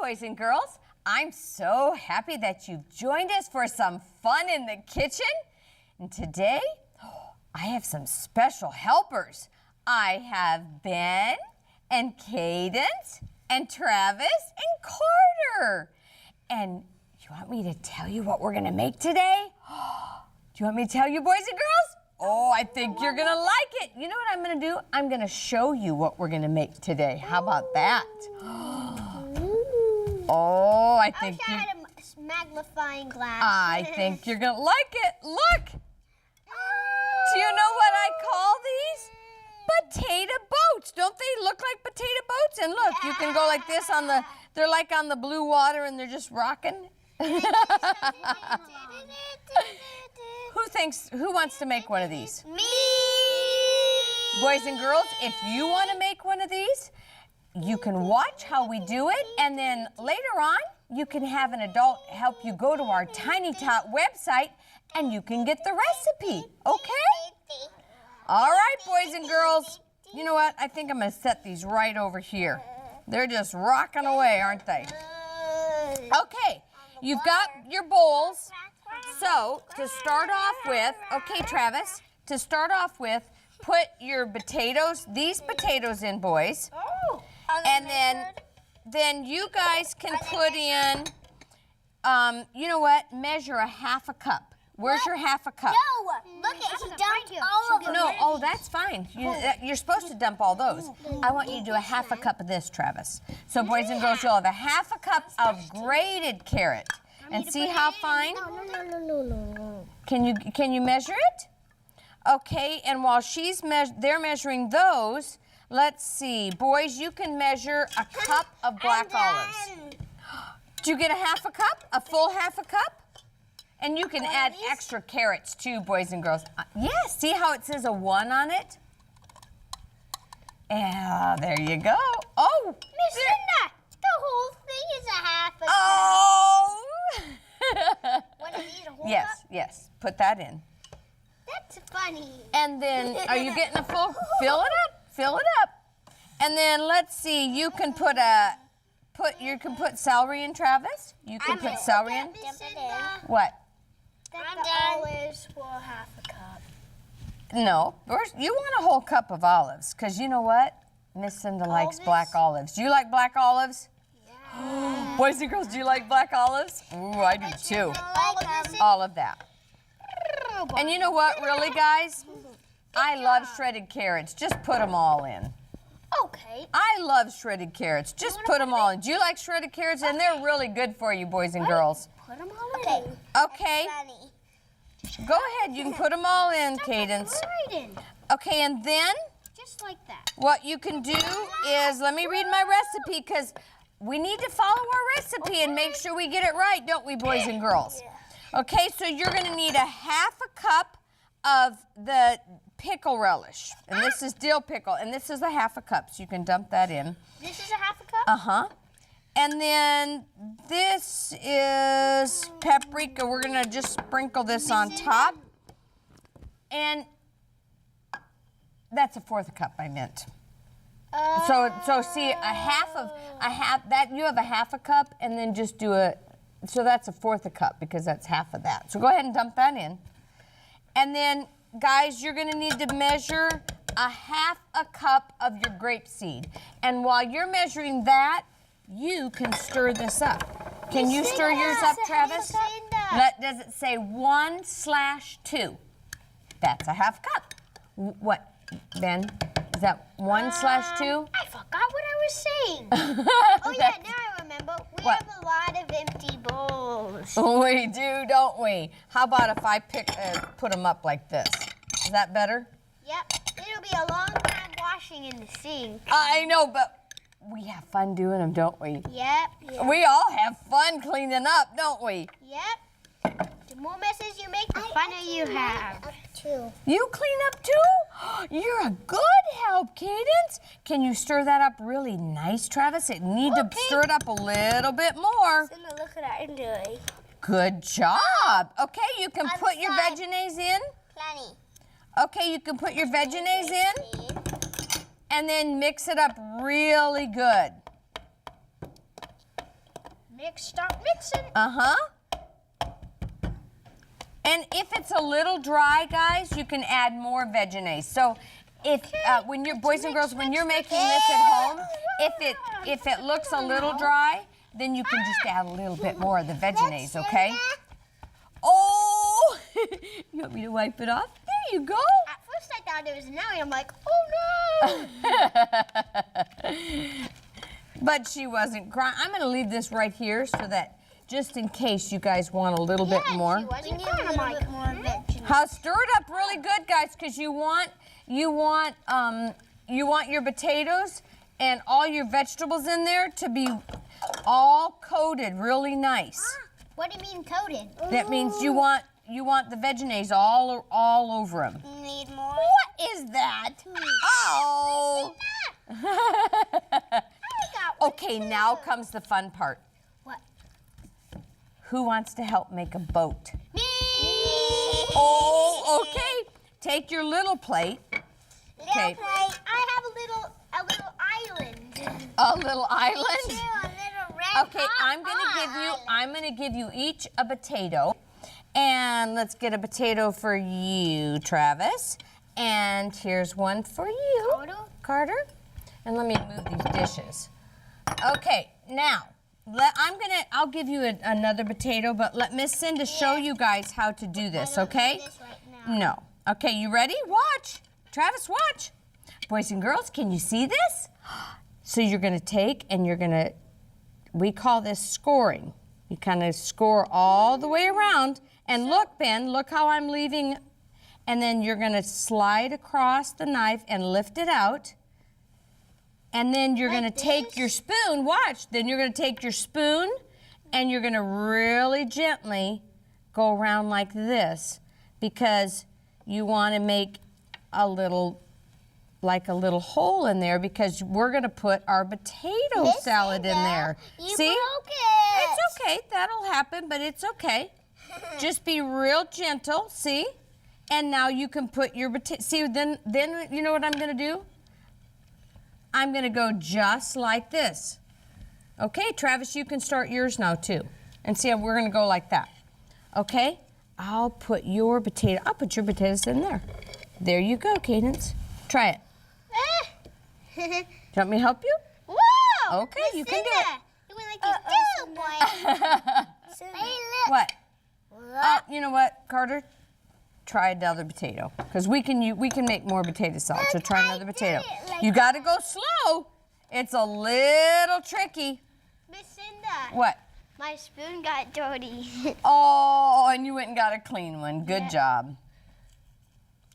boys and girls. I'm so happy that you've joined us for some fun in the kitchen. And today, I have some special helpers. I have Ben and Cadence and Travis and Carter. And you want me to tell you what we're gonna make today? Do you want me to tell you, boys and girls? Oh, I think you're gonna like it. You know what I'm gonna do? I'm gonna show you what we're gonna make today. How about that? Oh, I think I had a magnifying glass. I think you're gonna like it. Look! Do you know what I call these? Potato boats. Don't they look like potato boats? And look, you can go like this on the, they're like on the blue water and they're just rocking. Who wants to make one of these? Me! Boys and girls, if you want to make one of these, you can watch how we do it, and then later on, you can have an adult help you go to our Tiny Tot website, and you can get the recipe, okay? All right, boys and girls. You know what? I think I'm going to set these right over here. They're just rocking away, aren't they? Okay, you've got your bowls. So, to start off with, okay, Travis, to start off with, put your potatoes, these potatoes in, boys. Oh. And then you guys can put in, you know what, measure a half a cup. Where's your half a cup? No, look at he dumped all of them. No, oh, that's fine. You're supposed to dump all those. I want you to do a half a cup of this, Travis. So, boys and girls, you'll have a half a cup of grated carrot. And see how fine? No. Can you measure it? Okay, and while they're measuring those, let's see. Boys, you can measure a cup of black olives. Do you get a half a cup? A full half a cup? And you can add extra carrots too, boys and girls. Yes, see how it says a 1 on it? Yeah, there you go. Oh, Miss Cinda, the whole thing is a half a cup. Oh! What, do you need a whole Yes, cup? yes, put that in. That's funny. And then, are you getting a full, fill it up. And then let's see, you can put celery in, Travis. You can put celery in. What? The olives for half a cup. No, you want a whole cup of olives, because you know what? Miss Cinda likes black olives. Do you like black olives? Yeah. Boys and girls, do you like black olives? Ooh, I do too. All of that. And you know what, really, guys? I love shredded carrots. Just put them all in. Okay. I love shredded carrots. Just put them all in. Do you like shredded carrots? And they're really good for you, boys and girls. Put them all in. Okay. Go ahead. You can put them all in, Cadence. Okay, and then just like that. What you can do is, let me read my recipe, because we need to follow our recipe and make sure we get it right, don't we, boys and girls? Okay, so you're going to need a half a cup of the pickle relish. And this is dill pickle, and this is a half a cup, so you can dump that in. This is a half a cup? Uh-huh. And then this is paprika. We're going to just sprinkle this on top. And that's a fourth cup, I meant. So see, you have a half a cup, and then just do so that's a fourth a cup, because that's half of that. So go ahead and dump that in. And then, guys, you're gonna need to measure a half a cup of your grapeseed. And while you're measuring that, you can stir this up. Can you stir yours up, Travis? Does it say 1/2? That's a half cup. What, Ben? Is that 1/2? I forgot what I was saying. Oh yeah, now I remember. We have a lot of empty bowls. We do, don't we? How about if I put them up like this? Is that better? Yep. It'll be a long time washing in the sink. I know, but we have fun doing them, don't we? Yep. We all have fun cleaning up, don't we? Yep. The more messes you make, the funner you have. You clean up too? You're a good help, Cadence. Can you stir that up really nice, Travis? It need to stir it up a little bit more. Cinda, look what I'm doing. Good job. Okay, you can put your veggies in. Plenty. Okay, you can put your veggies in. And then mix it up really good. Start mixing. Uh-huh. And if it's a little dry, guys, you can add more Vegenaise. So if when you're boys and girls, when you're making this at home, if it looks a little dry, then you can just add a little bit more of the Vegenaise, okay? Oh! You want me to wipe it off? There you go. At first I thought it was Nelly. I'm like, oh no! But she wasn't crying. I'm going to leave this right here so that just in case you guys want a little bit more. She wasn't crying. I'm like, more vegetables. How stir it up really good, guys, because you want your potatoes and all your vegetables in there to be all coated really nice. What do you mean coated? That means you want the Vegenaise all over them. Need more? What is that? Oh. Okay, now comes the fun part. What? Who wants to help make a boat? Me! Oh, okay. Take your little plate. Okay. I have a little island. A little island? A little red Okay, I'm gonna give you each a potato. And let's get a potato for you, Travis. And here's one for you, Carter. And let me move these dishes. Okay, now I'll give you another potato, but let Miss Cinda show you guys how to do this, okay? No. Okay, you ready? Watch. Travis, watch. Boys and girls, can you see this? So you're gonna take and we call this scoring. You kind of score all the way around. And look, Ben, look how I'm leaving. And then you're gonna slide across the knife and lift it out. And then you're gonna take your spoon, watch, then you're gonna take your spoon and you're gonna really gently go around like this because you wanna make a little hole in there because we're gonna put our potato salad in there. See? Broke it. It's okay, that'll happen, but it's okay. Just be real gentle, see? And now you can put your potato, see, then you know what I'm gonna do? I'm gonna go just like this. Okay, Travis, you can start yours now too. And see, we're gonna go like that. Okay, I'll put your potatoes in there. There you go, Cadence. Try it. Do you want me to help you? Whoa! Okay, you can do it. You went like this, boy. Hey, look. What? You know what, Carter? Try another potato, because we can make more potato salad. So try another potato. You got to go slow. It's a little tricky. Miss Cinda. What? My spoon got dirty. Oh, and you went and got a clean one. Good job.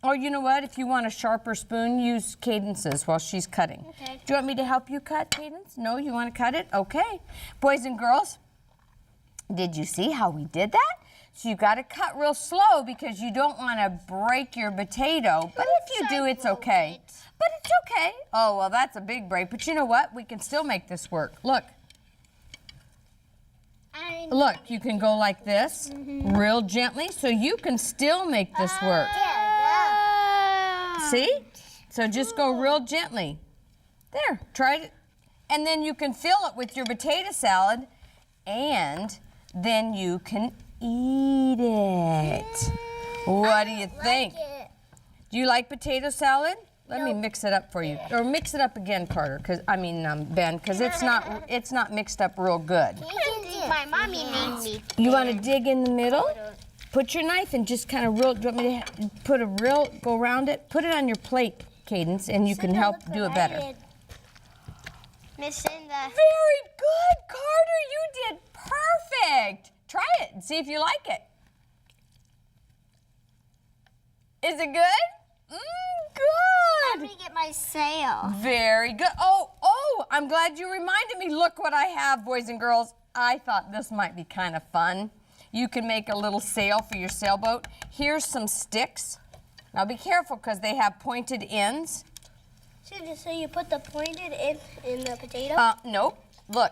Oh, you know what? If you want a sharper spoon, use Cadence's while she's cutting. Okay. Do you want me to help you cut, Cadence? No, you want to cut it? Okay. Boys and girls, did you see how we did that? So you got to cut real slow because you don't want to break your potato. But if you do, it's okay. But it's okay. Oh, well, that's a big break. But you know what? We can still make this work. Look. Look, you can go like this, real gently, so you can still make this work. See? So just go real gently. There, try it. And then you can fill it with your potato salad, and then you can eat it. What do you think? Do you like potato salad? Let me mix it up for you. Or mix it up again, Carter, Ben, because it's not mixed up real good. My mommy made me. You want to dig in the middle? Put your knife and just kind of do you want me to go around it? Put it on your plate, Cadence, and you can help do it better. Miss Cinda. Very good, Carter. You did perfect. Try it and see if you like it. Is it good? Good. I'm gonna get my sail. Very good. Oh, I'm glad you reminded me. Look what I have, boys and girls. I thought this might be kind of fun. You can make a little sail for your sailboat. Here's some sticks. Now be careful because they have pointed ends. So you put the pointed in the potato? Nope. Look.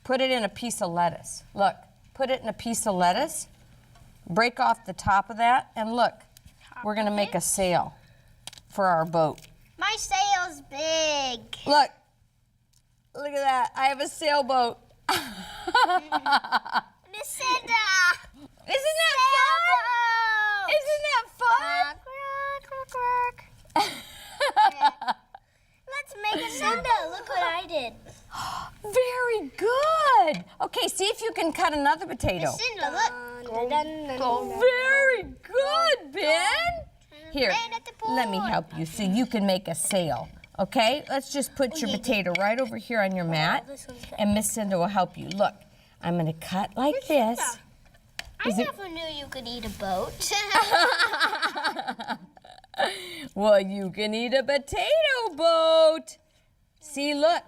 Put it in a piece of lettuce. Look. Put it in a piece of lettuce. Break off the top of that, and look. We're going to make a sail for our boat. My sail's big. Look. Look at that. I have a sailboat. Miss Cinda! Isn't that fun? Isn't that fun? Let's make a Cinda. Look what I did. Very good. Okay, see if you can cut another potato. Miss Cinda, look. Very good, Ben. Here, let me help you so you can make a sail. Okay, let's just put your potato right over here on your mat, and Miss Cinda will help you. Look, I'm going to cut like this. I never knew you could eat a boat. Well, you can eat a potato boat. See, look.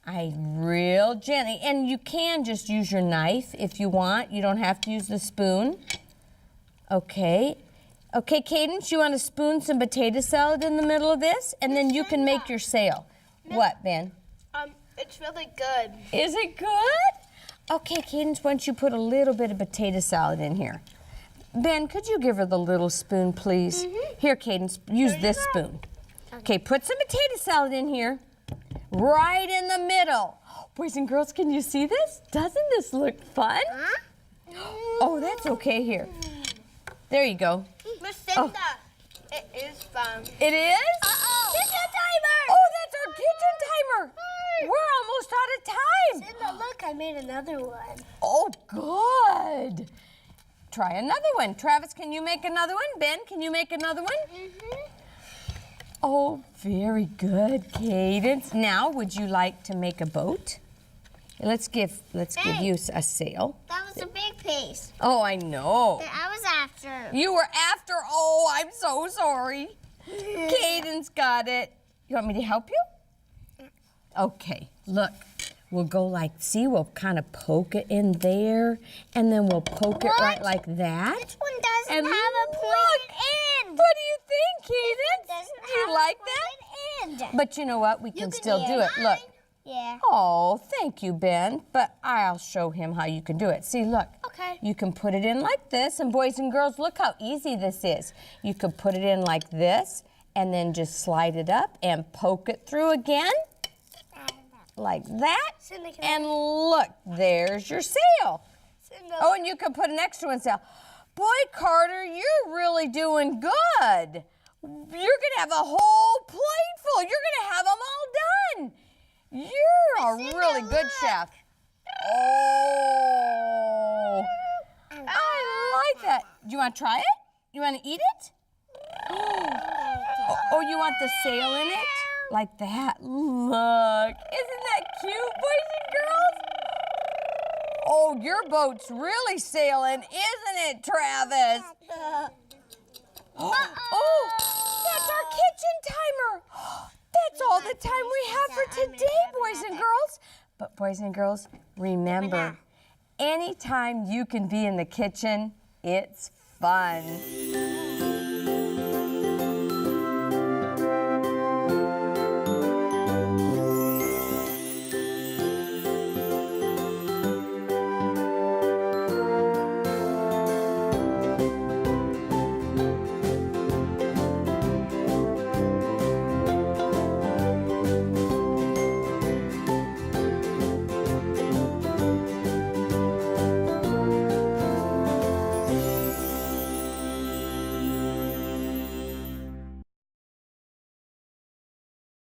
I real gently, and you can just use your knife if you want. You don't have to use the spoon. Okay. Okay, Cadence, you want to spoon some potato salad in the middle of this? And then you can make your sail. What, Ben? It's really good. Is it good? Okay, Cadence, why don't you put a little bit of potato salad in here? Ben, could you give her the little spoon, please? Here, Cadence, use this spoon. Okay, put some potato salad in here. Right in the middle. Boys and girls, can you see this? Doesn't this look fun? Oh, that's okay here. There you go. Miss Cinda, it is fun. It is? Kitchen timer! Oh, that's our kitchen timer. We're almost out of time. Cinda, look, I made another one. Oh, good. Try another one. Travis, can you make another one? Ben, can you make another one? Oh, very good, Cadence. Now, would you like to make a boat? Let's give you a sail. That was a big piece. Oh, I know. That I was after. You were after. Oh, I'm so sorry. Cadence got it. You want me to help you? Okay, look. We'll go like, see, we'll kind of poke it in there, and then we'll poke it right like that. This one doesn't And have a pointed end. What do you think, Cadence? Do you like that? End. But you know what? We can still do it. Look. Yeah. Oh, thank you, Ben. But I'll show him how you can do it. See, look. Okay. You can put it in like this. And boys and girls, look how easy this is. You can put it in like this and then just slide it up and poke it through again. Like that. And look, there's your sail. Oh, and you can put an extra one sail. Boy, Carter, you're really doing good. You're going to have a whole plate full. You're going to have them all done. You're a really good chef. Oh, I like that. Do you want to try it? You want to eat it? Oh, you want the sail in it? Like that. Look, isn't that cute, boys and girls? Oh, your boat's really sailing, isn't it, Travis? Oh, that's our kitchen timer. That's all the time we have for today, boys and girls. But boys and girls, remember, anytime you can be in the kitchen, it's fun.